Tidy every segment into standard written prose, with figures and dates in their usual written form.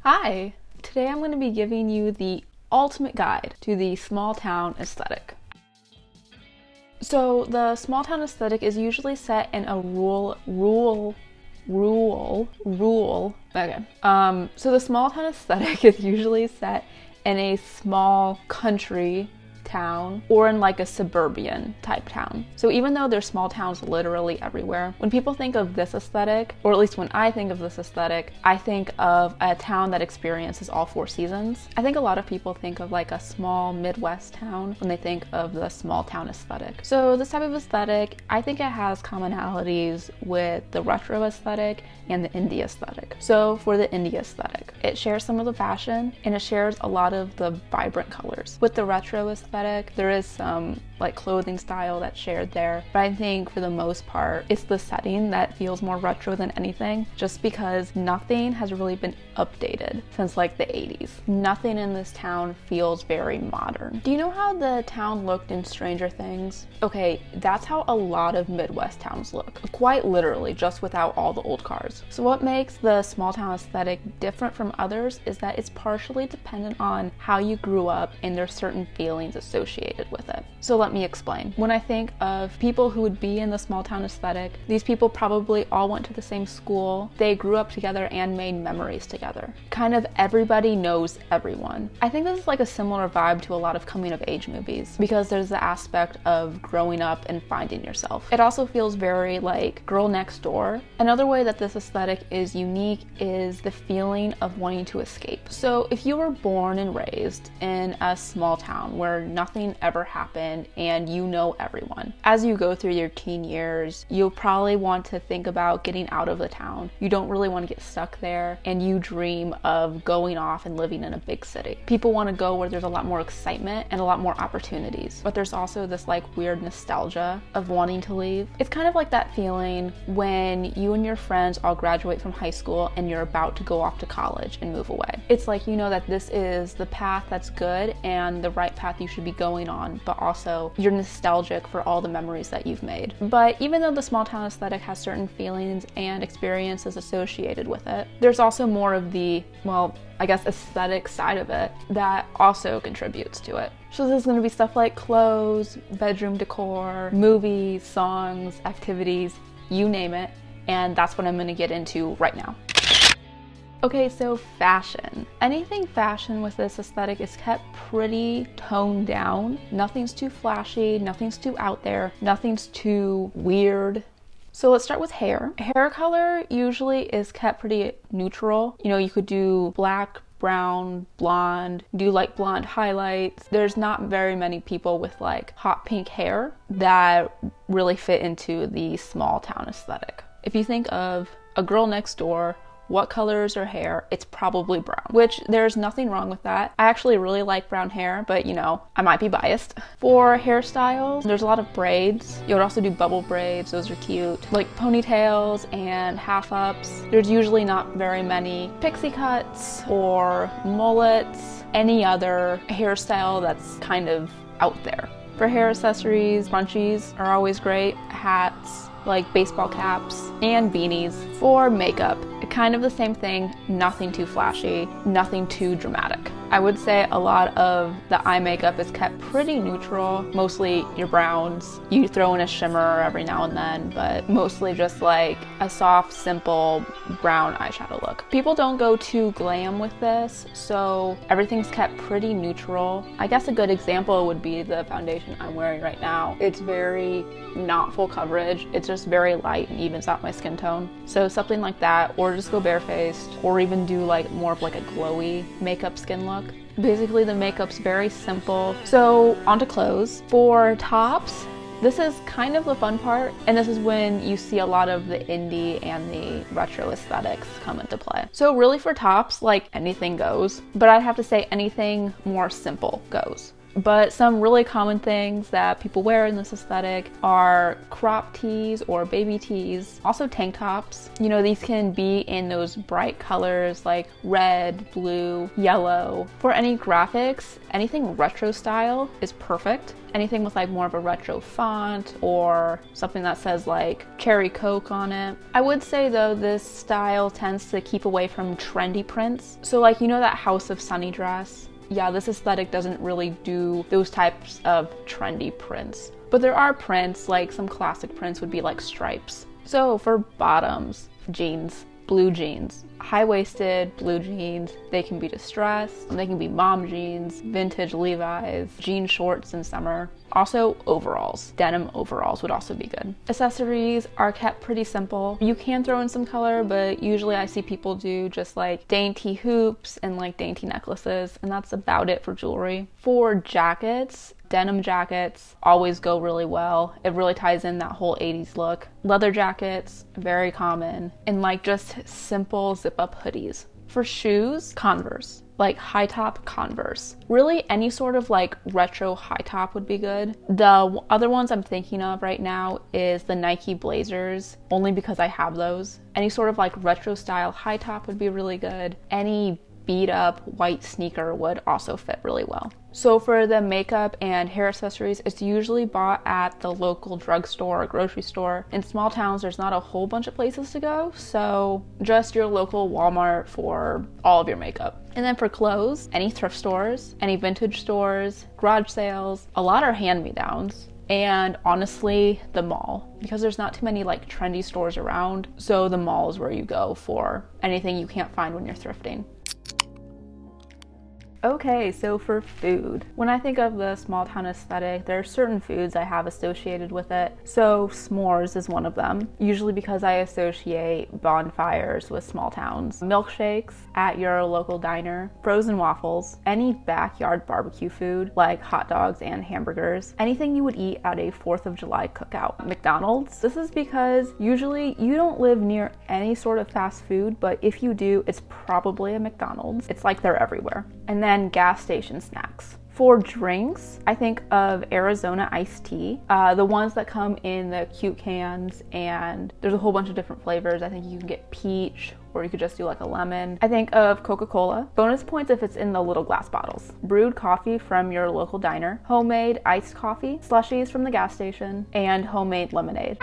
Hi! Today I'm going to be giving you the ultimate guide to the small town aesthetic. So the small town aesthetic is usually set in a so the small town aesthetic is usually set in a small country town or in like a suburban type town. So even though there's small towns literally everywhere, when people think of this aesthetic, or at least when I think of this aesthetic, I think of a town that experiences all four seasons. I think a lot of people think of like a small Midwest town when they think of the small town aesthetic. So this type of aesthetic, I think it has commonalities with the retro aesthetic and the indie aesthetic. So for the indie aesthetic, it shares some of the fashion and it shares a lot of the vibrant colors. With the retro aesthetic, there is some like clothing style that's shared there, but I think for the most part it's the setting that feels more retro than anything, just because nothing has really been updated since like the 80s. Nothing in this town feels very modern. Do you know how the town looked in Stranger Things? Okay, that's how a lot of Midwest towns look, quite literally, just without all the old cars. So what makes the small town aesthetic different from others is that it's partially dependent on how you grew up and there's certain feelings associated with it. So let me explain. When I think of people who would be in the small town aesthetic, these people probably all went to the same school, they grew up together and made memories together. Kind of everybody knows everyone. I think this is like a similar vibe to a lot of coming of age movies, because there's the aspect of growing up and finding yourself. It also feels very like Girl Next Door. Another way that this aesthetic is unique is the feeling of wanting to escape. So if you were born and raised in a small town where nothing ever happened and you know everyone, as you go through your teen years, you'll probably want to think about getting out of the town. You don't really want to get stuck there, and you dream of going off and living in a big city. People want to go where there's a lot more excitement and a lot more opportunities, but there's also this like weird nostalgia of wanting to leave. It's kind of like that feeling when you and your friends all graduate from high school and you're about to go off to college and move away. It's like you know that this is the path that's good and the right path you should be going on, but also you're nostalgic for all the memories that you've made. But even though the small town aesthetic has certain feelings and experiences associated with it, there's also more of the, well, I guess aesthetic side of it that also contributes to it. So there's going to be stuff like clothes, bedroom decor, movies, songs, activities, you name it, and that's what I'm going to get into right now. Okay, so fashion. Anything fashion with this aesthetic is kept pretty toned down. Nothing's too flashy, nothing's too out there, nothing's too weird. So let's start with hair. Hair color usually is kept pretty neutral. You know, you could do black, brown, blonde, do like blonde highlights. There's not very many people with like hot pink hair that really fit into the small town aesthetic. If you think of a Girl Next Door, what color is her hair? It's probably brown, which there's nothing wrong with that. I actually really like brown hair, but you know, I might be biased. For hairstyles, there's a lot of braids. You would also do bubble braids, those are cute. Like ponytails and half ups. There's usually not very many pixie cuts or mullets, any other hairstyle that's kind of out there. For hair accessories, scrunchies are always great. Hats, like baseball caps, and beanies. For makeup, kind of the same thing, nothing too flashy, nothing too dramatic. I would say a lot of the eye makeup is kept pretty neutral, mostly your browns. You throw in a shimmer every now and then, but mostly just like a soft, simple brown eyeshadow look. People don't go too glam with this, so everything's kept pretty neutral. I guess a good example would be the foundation I'm wearing right now. It's very not full coverage, it's just very light and evens out my skin tone. So something like that, or just go barefaced, or even do like more of like a glowy makeup skin look. Basically the makeup's very simple. So onto clothes. For tops, this is kind of the fun part, and this is when you see a lot of the indie and the retro aesthetics come into play. So really for tops, like anything goes, but I'd have to say anything more simple goes. But some really common things that people wear in this aesthetic are crop tees or baby tees, also tank tops. You know, these can be in those bright colors like red, blue, yellow. For any graphics, anything retro style is perfect. Anything with like more of a retro font or something that says like Cherry Coke on it. I would say though, this style tends to keep away from trendy prints. So like, you know that House of Sunny dress? Yeah, this aesthetic doesn't really do those types of trendy prints. But there are prints, like some classic prints would be like stripes. So for bottoms, jeans, blue jeans, high-waisted blue jeans. They can be distressed, they can be mom jeans, vintage Levi's, jean shorts in summer. Also overalls, denim overalls would also be good. Accessories are kept pretty simple. You can throw in some color, but usually I see people do just like dainty hoops and like dainty necklaces, and that's about it for jewelry. For jackets, denim jackets always go really well. It really ties in that whole 80s look. Leather jackets, very common. And like just simple zip-up hoodies. For shoes, Converse. Like high top Converse. Really any sort of like retro high top would be good. The other ones I'm thinking of right now is the Nike Blazers, only because I have those. Any sort of like retro style high top would be really good. Any beat up white sneaker would also fit really well. So for the makeup and hair accessories, it's usually bought at the local drugstore or grocery store. In small towns, there's not a whole bunch of places to go, so just your local Walmart for all of your makeup. And then for clothes, any thrift stores, any vintage stores, garage sales, a lot are hand-me-downs. And honestly, the mall, because there's not too many like trendy stores around, so the mall is where you go for anything you can't find when you're thrifting. Okay, so for food, when I think of the small town aesthetic, there are certain foods I have associated with it. So s'mores is one of them, usually because I associate bonfires with small towns. Milkshakes at your local diner, frozen waffles, any backyard barbecue food like hot dogs and hamburgers, anything you would eat at a 4th of July cookout. McDonald's, this is because usually you don't live near any sort of fast food, but if you do, it's probably a McDonald's. It's like they're everywhere. And then gas station snacks. For drinks, I think of Arizona iced tea, the ones that come in the cute cans, and there's a whole bunch of different flavors. I think you can get peach, or you could just do like a lemon. I think of Coca-Cola. Bonus points if it's in the little glass bottles. Brewed coffee from your local diner, homemade iced coffee, slushies from the gas station, and homemade lemonade.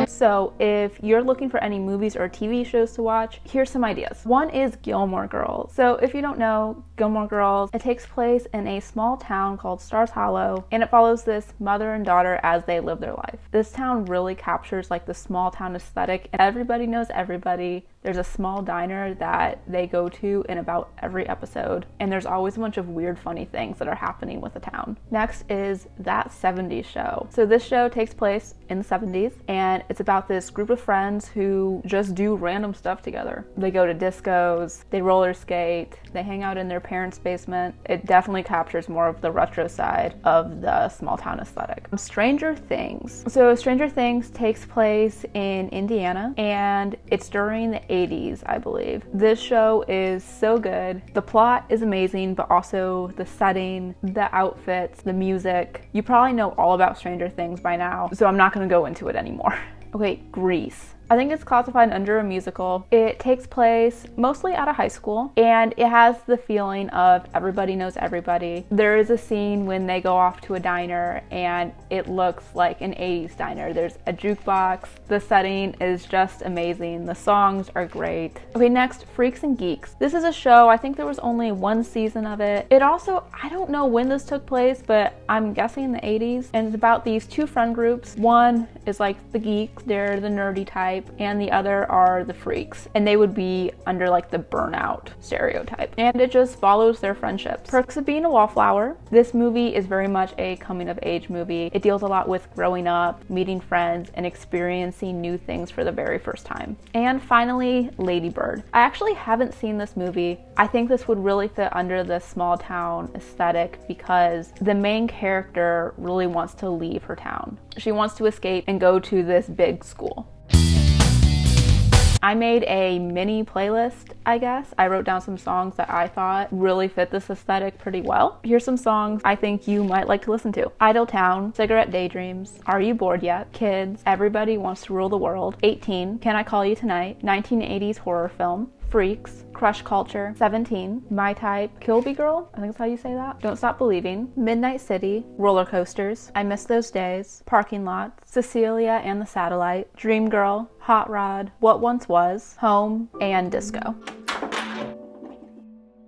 So if you're looking for any movies or TV shows to watch, here's some ideas. One is Gilmore Girls. So if you don't know, Gilmore Girls, it takes place in a small town called Stars Hollow, and it follows this mother and daughter as they live their life. This town really captures like the small town aesthetic, and everybody knows everybody. There's a small diner that they go to in about every episode, and there's always a bunch of weird, funny things that are happening with the town. Next is That 70s Show. So this show takes place in the 70s, and it's about this group of friends who just do random stuff together. They go to discos, they roller skate, they hang out in their parents' basement. It definitely captures more of the retro side of the small town aesthetic. Stranger Things. So Stranger Things takes place in Indiana, and it's during the 80s, I believe. This show is so good. The plot is amazing, but also the setting, the outfits, the music. You probably know all about Stranger Things by now, so I'm not going to go into it anymore. Okay, Grease. I think it's classified under a musical. It takes place mostly at a high school, and it has the feeling of everybody knows everybody. There is a scene when they go off to a diner, and it looks like an 80s diner. There's a jukebox. The setting is just amazing. The songs are great. Okay, next, Freaks and Geeks. This is a show, I think there was only one season of it. It also, I don't know when this took place, but I'm guessing in the 80s, and it's about these two friend groups. One is like the geeks, they're the nerdy type, and the other are the freaks, and they would be under like the burnout stereotype, and it just follows their friendships. Perks of Being a Wallflower. This movie is very much a coming of age movie. It deals a lot with growing up, meeting friends, and experiencing new things for the very first time. And finally, Lady Bird. I actually haven't seen this movie. I think this would really fit under the small town aesthetic because the main character really wants to leave her town. She wants to escape and go to this big school. I made a mini playlist, I guess. I wrote down some songs that I thought really fit this aesthetic pretty well. Here's some songs I think you might like to listen to. Idle Town, Cigarette Daydreams, Are You Bored Yet, Kids, Everybody Wants to Rule the World, 18, Can I Call You Tonight, 1980s horror film, Freaks, Crush Culture, 17, My Type, Kilby Girl, I think that's how you say that, Don't Stop Believing, Midnight City, Roller Coasters, I Miss Those Days, Parking Lot, Cecilia and the Satellite, Dream Girl, Hot Rod, What Once Was, Home, and Disco.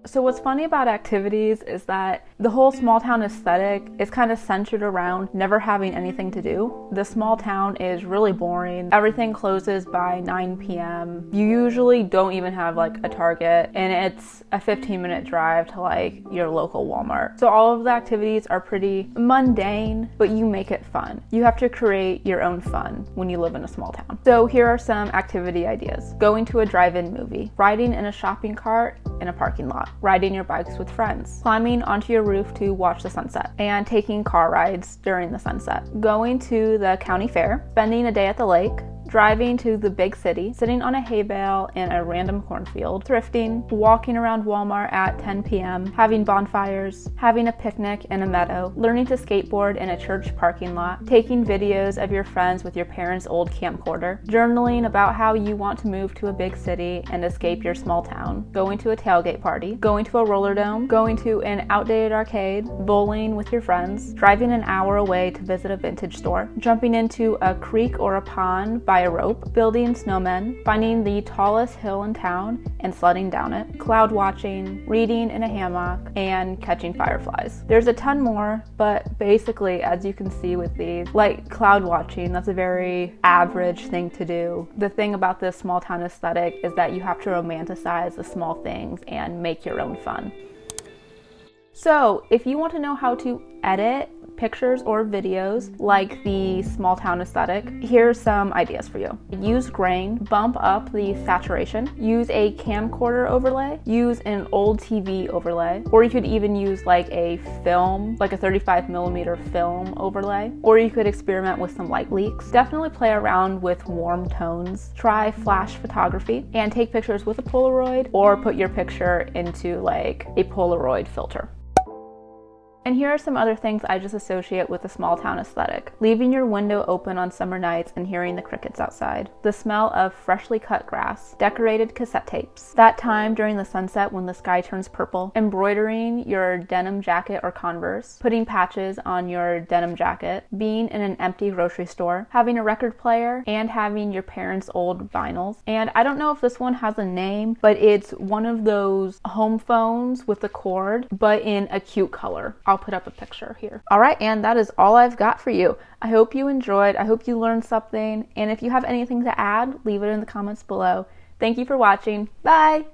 So what's funny about activities is that the whole small town aesthetic is kind of centered around never having anything to do. The small town is really boring. Everything closes by 9 p.m. You usually don't even have like a Target, and it's a 15-minute drive to like your local Walmart. So all of the activities are pretty mundane, but you make it fun. You have to create your own fun when you live in a small town. So here are some activity ideas. Going to a drive-in movie, riding in a shopping cart in a parking lot, riding your bikes with friends, climbing onto your roof to watch the sunset, and taking car rides during the sunset, going to the county fair, spending a day at the lake, driving to the big city, sitting on a hay bale in a random cornfield, thrifting, walking around Walmart at 10 p.m., having bonfires, having a picnic in a meadow, learning to skateboard in a church parking lot, taking videos of your friends with your parents' old camcorder, journaling about how you want to move to a big city and escape your small town, going to a tailgate party, going to a roller dome, going to an outdated arcade, bowling with your friends, driving an hour away to visit a vintage store, jumping into a creek or a pond by a rope, building snowmen, finding the tallest hill in town and sledding down it, cloud watching, reading in a hammock, and catching fireflies. There's a ton more, but basically, as you can see with these, like cloud watching, that's a very average thing to do. The thing about this small town aesthetic is that you have to romanticize the small things and make your own fun. So if you want to know how to edit pictures or videos like the small town aesthetic, here's some ideas for you. Use grain, bump up the saturation, use a camcorder overlay, use an old TV overlay, or you could even use like a film, like a 35mm film overlay, or you could experiment with some light leaks. Definitely play around with warm tones. Try flash photography and take pictures with a Polaroid, or put your picture into like a Polaroid filter. And here are some other things I just associate with the small town aesthetic. Leaving your window open on summer nights and hearing the crickets outside. The smell of freshly cut grass. Decorated cassette tapes. That time during the sunset when the sky turns purple. Embroidering your denim jacket or Converse. Putting patches on your denim jacket. Being in an empty grocery store. Having a record player and having your parents' old vinyls. And I don't know if this one has a name, but it's one of those home phones with a cord, but in a cute color. I'll put up a picture here. All right, and that is all I've got for you. I hope you enjoyed. I hope you learned something. And if you have anything to add, leave it in the comments below. Thank you for watching. Bye.